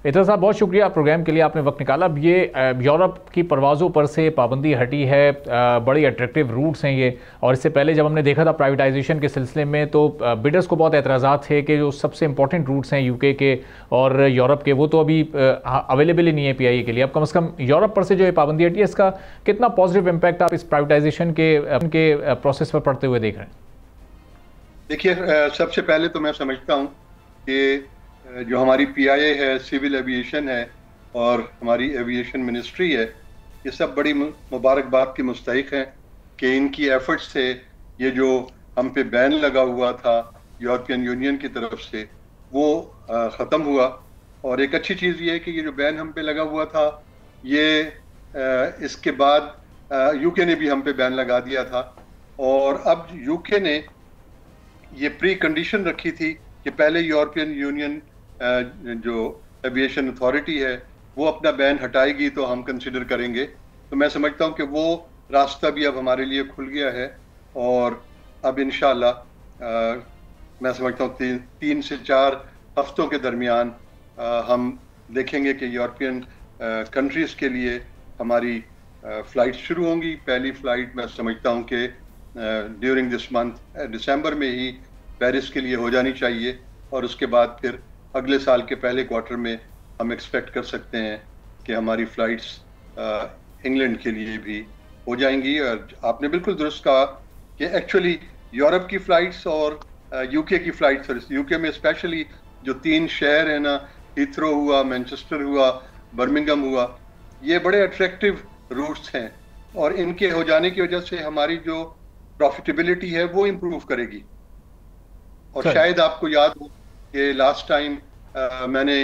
اطہر صاحب بہت شکریہ پروگرام کے لیے، آپ نے وقت نکالا۔ اب یہ یورپ کی پروازوں پر سے پابندی ہٹی ہے، بڑی اٹریکٹیو روٹس ہیں یہ، اور اس سے پہلے جب ہم نے دیکھا تھا پرائیویٹائزیشن کے سلسلے میں تو بڈرز کو بہت اعتراضات تھے کہ جو سب سے امپورٹنٹ روٹس ہیں یو کے اور یورپ کے، وہ تو ابھی اویلیبل ہی نہیں ہے پی آئی اے کے لیے۔ اب کم از کم یورپ پر سے جو یہ پابندی ہٹی ہے، اس کا کتنا پازیٹیو امپیکٹ آپ اس پرائیویٹائزیشن کے پروسیس پر پڑتے ہوئے دیکھ رہے ہیں؟ دیکھیے، سب سے پہلے تو میں سمجھتا ہوں کہ جو ہماری پی آئی اے ہے، سول ایویشن ہے اور ہماری ایویشن منسٹری ہے، یہ سب بڑی مبارکباد کی مستحق ہیں کہ ان کی ایفرٹس سے یہ جو ہم پہ بین لگا ہوا تھا یورپین یونین کی طرف سے وہ ختم ہوا۔ اور ایک اچھی چیز یہ ہے کہ یہ جو بین ہم پہ لگا ہوا تھا، یہ اس کے بعد یو کے نے بھی ہم پہ بین لگا دیا تھا، اور اب یو کے نے یہ پری کنڈیشن رکھی تھی کہ پہلے یورپین یونین جو ایویشن اتھارٹی ہے وہ اپنا بین ہٹائے گی تو ہم کنسیڈر کریں گے۔ تو میں سمجھتا ہوں کہ وہ راستہ بھی اب ہمارے لیے کھل گیا ہے، اور اب انشاءاللہ میں سمجھتا ہوں 3 سے 4 ہفتوں کے درمیان ہم دیکھیں گے کہ یورپین کنٹریز کے لیے ہماری فلائٹ شروع ہوں گی۔ پہلی فلائٹ میں سمجھتا ہوں کہ ڈیورنگ دس منتھ دسمبر میں ہی پیرس کے لیے ہو جانی چاہیے، اور اس کے بعد پھر اگلے سال کے پہلے کوارٹر میں ہم ایکسپیکٹ کر سکتے ہیں کہ ہماری فلائٹس انگلینڈ کے لیے بھی ہو جائیں گی۔ اور آپ نے بالکل درست کہا کہ ایکچولی یورپ کی فلائٹس اور یو کے کی فلائٹس، یو کے میں اسپیشلی جو 3 شہر ہیں نا، ہیتھرو ہوا، مینچسٹر ہوا، برمنگھم ہوا، یہ بڑے اٹریکٹیو روٹس ہیں، اور ان کے ہو جانے کی وجہ سے ہماری جو پروفیٹیبلٹی ہے وہ امپروو کرے گی۔ اور شاید آپ کو یاد ہو کہ لاسٹ ٹائم میں نے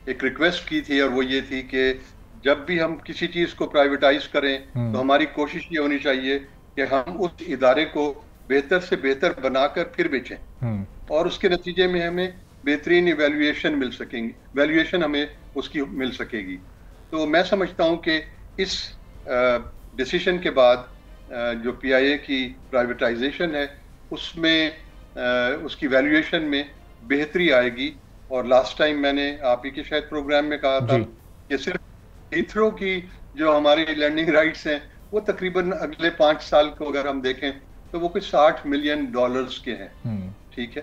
ایک ریکویسٹ کی تھی، اور وہ یہ تھی کہ جب بھی ہم کسی چیز کو پرائیویٹائز کریں تو ہماری کوشش یہ ہونی چاہیے کہ ہم اس ادارے کو بہتر سے بہتر بنا کر پھر بیچیں، اور اس کے نتیجے میں ہمیں بہترین ایویلویشن مل سکیں گی، ویلیویشن ہمیں اس کی مل سکے گی۔ تو میں سمجھتا ہوں کہ اس ڈیسیشن کے بعد جو پی آئی اے کی پرائیویٹائزیشن ہے اس میں اس کی ویلیویشن میں بہتری آئے گی۔ اور لاسٹ ٹائم میں نے آپ ہی کے شاید پروگرام میں کہا تھا کہ صرف ہیتھرو کی جو ہماری لینڈنگ رائٹس ہیں وہ تقریباً اگلے 5 سال کو اگر ہم دیکھیں تو وہ کچھ $60 ملین کے ہیں، ٹھیک ہے،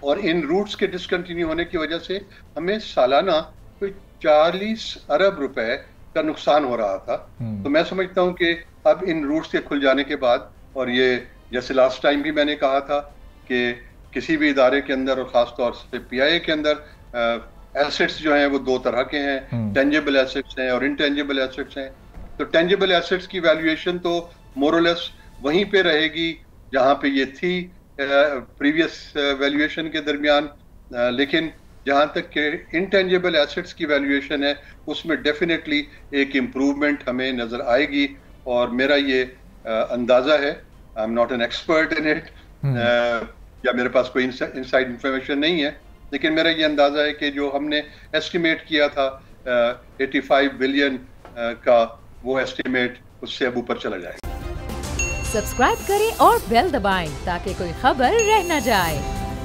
اور ان روٹس کے ڈسکنٹینیو ہونے کی وجہ سے ہمیں سالانہ کوئی 40 ارب روپے کا نقصان ہو رہا تھا۔ تو میں سمجھتا ہوں کہ اب ان روٹس کے کھل جانے کے بعد، اور یہ جیسے لاسٹ ٹائم بھی میں نے کہا تھا کہ کسی بھی ادارے کے اندر اور خاص طور سے پی آئی اے کے اندر ایسٹس جو ہیں وہ 2 طرح کے ہیں، ٹینجیبل ایسٹس ہیں اور انٹینجیبل ایسٹس ہیں۔ تو ٹینجیبل ایسٹس کی ویلیویشن تو مورلیس وہیں پہ رہے گی جہاں پہ یہ تھی پریویس ویلیویشن کے درمیان، لیکن جہاں تک کہ انٹینجیبل ایسٹس کی ویلیویشن ہے اس میں ڈیفینیٹلی ایک امپروومنٹ ہمیں نظر آئے گی، اور میرا یہ اندازہ ہے، I am not an expert in it, یا میرے پاس کوئی انسائڈ انفارمیشن نہیں ہے، لیکن میرا یہ اندازہ ہے کہ جو ہم نے ایسٹیمیٹ کیا تھا 85 بلین کا، وہ ایسٹیمیٹ اس سے اب اوپر چلا جائے۔ سبسکرائب کریں اور بیل دبائیں تاکہ کوئی خبر رہ نہ جائے۔